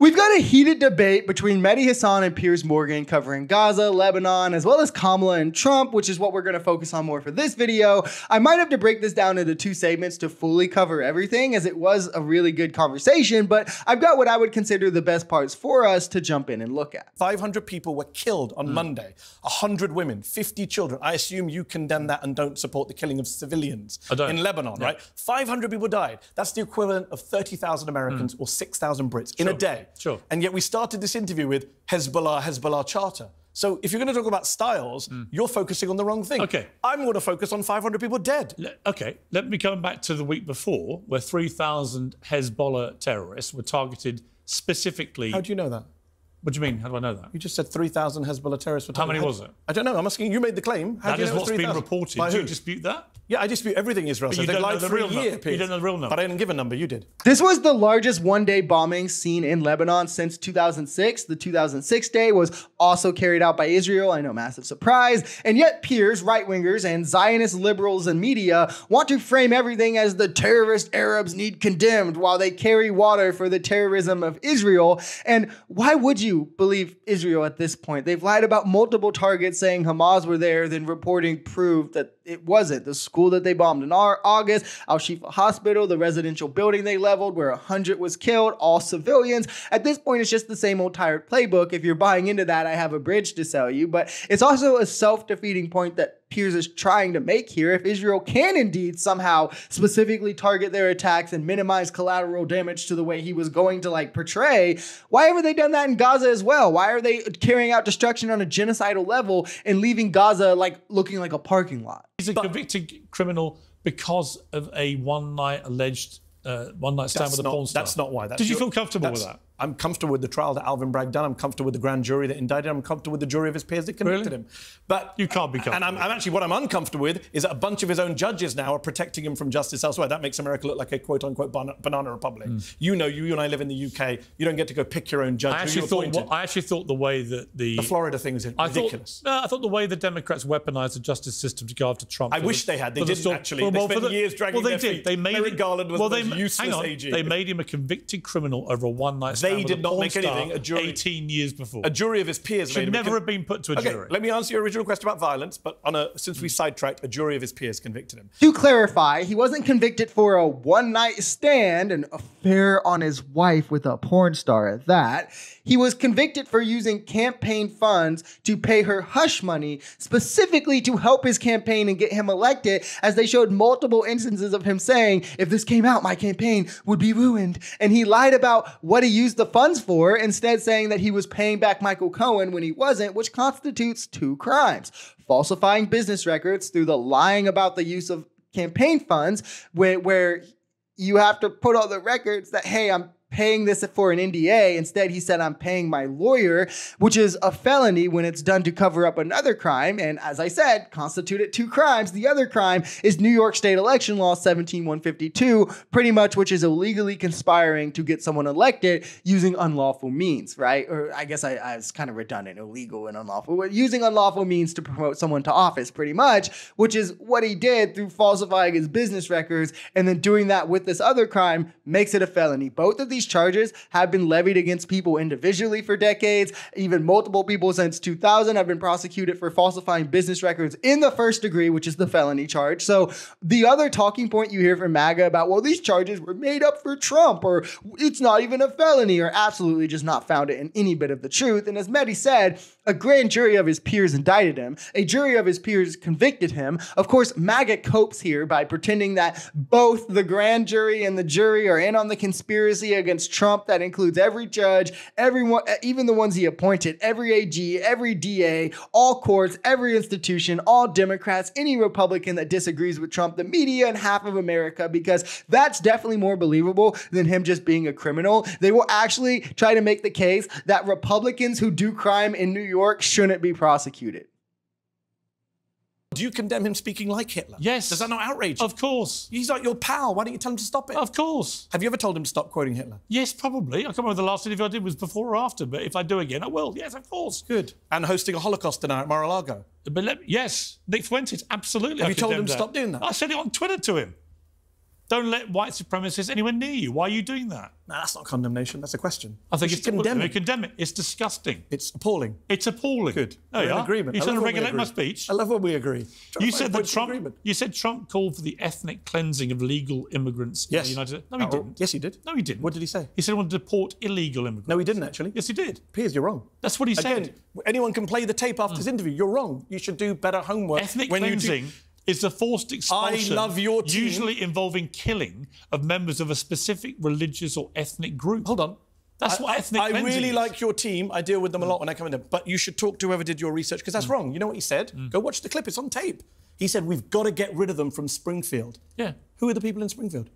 We've got a heated debate between Mehdi Hasan and Piers Morgan covering Gaza, Lebanon, as well as Kamala and Trump, which is what we're going to focus on more for this video. I might have to break this down into two segments to fully cover everything, as it was a really good conversation, but I've got what I would consider the best parts for us to jump in and look at. 500 people were killed on Monday, 100 women, 50 children. I assume you condemn that and don't support the killing of civilians in Lebanon, right? 500 people died. That's the equivalent of 30,000 Americans or 6,000 Brits in a day. Sure. And yet we started this interview with Hezbollah Charter. So if you're going to talk about styles, you're focusing on the wrong thing. Okay. I'm going to focus on 500 people dead. Okay, let me come back to the week before, where 3,000 Hezbollah terrorists were targeted specifically. How do you know that? What do you mean? How do I know that? You just said 3,000 Hezbollah terrorists were targeted. How many was it? I don't know. I'm asking you. Made the claim. How That do you is know what's been reported. By Do who? you dispute that? Yeah, I dispute everything Israel But says. you They don't lied know the for real a year, number. Piers. You don't know the real number. But I didn't give a number. You did. This was the largest one-day bombing seen in Lebanon since 2006. The 2006 day was also carried out by Israel. I know, massive surprise. And yet Piers, right-wingers, and Zionist liberals and media want to frame everything as the terrorist Arabs need condemned while they carry water for the terrorism of Israel. And why would you believe Israel at this point? They've lied about multiple targets saying Hamas were there, then reporting proved that it wasn't. The school that they bombed in August, Al-Shifa Hospital, the residential building they leveled where 100 was killed, all civilians. At this point, it's just the same old tired playbook. If you're buying into that, I have a bridge to sell you. But it's also a self-defeating point that Piers is trying to make here. If Israel can indeed somehow specifically target their attacks and minimize collateral damage to the way he was going to portray, why haven't they done that in Gaza as well? Why are they carrying out destruction on a genocidal level and leaving Gaza looking like a parking lot? He's a convicted criminal because of a one-night alleged one-night stand with a porn star. That's not why. Did you feel comfortable with that? I'm comfortable with the trial that Alvin Bragg done. I'm comfortable with the grand jury that indicted him. I'm comfortable with the jury of his peers that convicted him. But you can't be comfortable. And I'm actually, what I'm uncomfortable with is that a bunch of his own judges now are protecting him from justice elsewhere. That makes America look like a quote-unquote banana republic. You know, you and I live in the UK. You don't get to go pick your own judge. I actually thought the way that the Florida thing is ridiculous. I thought the way the Democrats weaponized the justice system to go after Trump. I wish they had. They didn't actually. They spent years dragging their feet. Merrick Garland was the most useless AG. They made him a convicted criminal over a one-night stand. They did not make anything. A jury, 18 years before. A jury of his peers should never have been put to a jury. Let me answer your original question about violence, but since we sidetracked, a jury of his peers convicted him. To clarify, he wasn't convicted for a one-night stand, an affair on his wife with a porn star at that. He was convicted for using campaign funds to pay her hush money, specifically to help his campaign and get him elected, as they showed multiple instances of him saying, if this came out, my campaign would be ruined. And he lied about what he used the funds for, instead saying that he was paying back Michael Cohen when he wasn't, which constitutes two crimes. Falsifying business records through the lying about the use of campaign funds, where you have to put all the records that, hey, I'm paying this for an NDA. Instead, he said, I'm paying my lawyer, which is a felony when it's done to cover up another crime. And as I said, constituted two crimes. The other crime is New York State election law 17152, pretty much, which is illegally conspiring to get someone elected using unlawful means, right? Or I guess I was kind of redundant, illegal and unlawful, but using unlawful means to promote someone to office, pretty much, which is what he did through falsifying his business records. And then doing that with this other crime makes it a felony. Both of these charges have been levied against people individually for decades. Even multiple people since 2000 have been prosecuted for falsifying business records in the first degree, which is the felony charge. So the other talking point you hear from MAGA about, well, these charges were made up for Trump, or it's not even a felony, are absolutely just not founded in any bit of the truth. And as Mehdi said, a grand jury of his peers indicted him. A jury of his peers convicted him. Of course, MAGA copes here by pretending that both the grand jury and the jury are in on the conspiracy against Trump. That includes every judge, everyone, even the ones he appointed, every AG, every DA, all courts, every institution, all Democrats, any Republican that disagrees with Trump, the media, and half of America, because that's definitely more believable than him just being a criminal. They will actually try to make the case that Republicans who do crime in New York shouldn't be prosecuted. Do you condemn him speaking like Hitler? Yes. Does that not outrage you? Of course. He's like your pal. Why don't you tell him to stop it? Of course. Have you ever told him to stop quoting Hitler? Yes, probably. I can't remember the last interview I did was before or after, but if I do again, I will. Yes, of course. Good. And hosting a Holocaust dinner at Mar-a-Lago? But yes, Nick Fuentes, absolutely. Have you told him to stop doing that? I said it on Twitter to him. Don't let white supremacists anywhere near you. Why are you doing that? No, that's not condemnation. That's a question. I think it's condemn it. Condemn it. It's disgusting. It's appalling. It's appalling. Good. There you are. Agreement. You're trying to regulate my speech. I love when we agree. You said that Trump called for the ethnic cleansing of legal immigrants in the United States. No, he didn't. Yes, he did. No, he didn't. What did he say? He said he wanted to deport illegal immigrants. No, he didn't actually. Yes, he did. Piers, you're wrong. That's what he said. Again, anyone can play the tape after his interview. You're wrong. You should do better homework. Ethnic cleansing is the forced expulsion, I love your team. usually involving killing of members of a specific religious or ethnic group. Hold on. That's what ethnic cleansing I really is. like your team. I deal with them a lot when I come in there. But you should talk to whoever did your research, because that's wrong. You know what he said? Go watch the clip. It's on tape. He said, we've got to get rid of them from Springfield. Yeah. Who are the people in Springfield?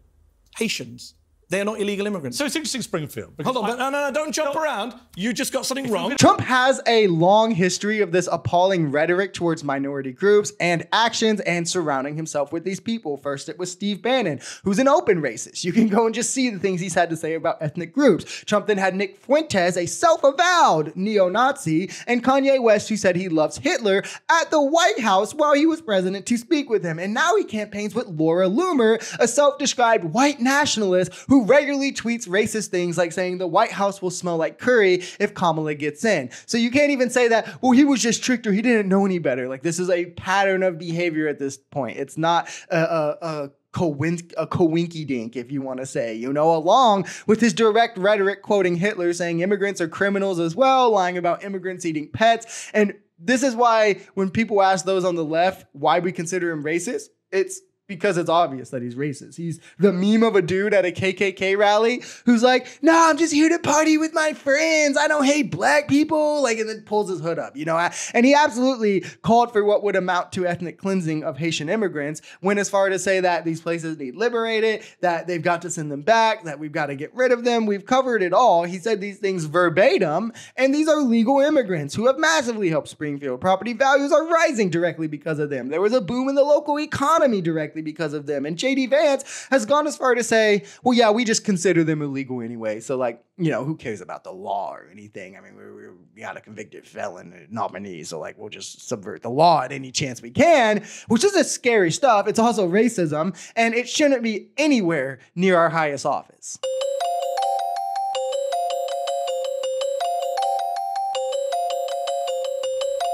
Haitians. They're not illegal immigrants. So it's interesting, Springfield. Hold on, no, don't jump around. You just got something wrong. Trump has a long history of this appalling rhetoric towards minority groups and actions and surrounding himself with these people. First, it was Steve Bannon, who's an open racist. You can go and just see the things he's had to say about ethnic groups. Trump then had Nick Fuentes, a self-avowed neo-Nazi, and Kanye West, who said he loves Hitler, at the White House while he was president to speak with him. And now he campaigns with Laura Loomer, a self-described white nationalist who regularly tweets racist things like saying the White House will smell like curry if Kamala gets in. So you can't even say that, well, he was just tricked or he didn't know any better. Like, this is a pattern of behavior at this point. It's not a coinky dink, if you want to say, along with his direct rhetoric quoting Hitler, saying immigrants are criminals as well, lying about immigrants eating pets. And this is why when people ask those on the left why we consider him racist, it's because it's obvious that he's racist. He's the meme of a dude at a KKK rally who's like, no, I'm just here to party with my friends. I don't hate black people. Like, and then pulls his hood up, and he absolutely called for what would amount to ethnic cleansing of Haitian immigrants, went as far to say that these places need liberated, that they've got to send them back, that we've got to get rid of them. We've covered it all. He said these things verbatim, and these are legal immigrants who have massively helped Springfield. Property values are rising directly because of them. There was a boom in the local economy directly because of them. And JD Vance has gone as far to say, well, yeah, we just consider them illegal anyway. So, like, who cares about the law or anything? I mean, we got a convicted felon nominee. So, like, we'll just subvert the law at any chance we can, which is a scary stuff. It's also racism, and it shouldn't be anywhere near our highest office.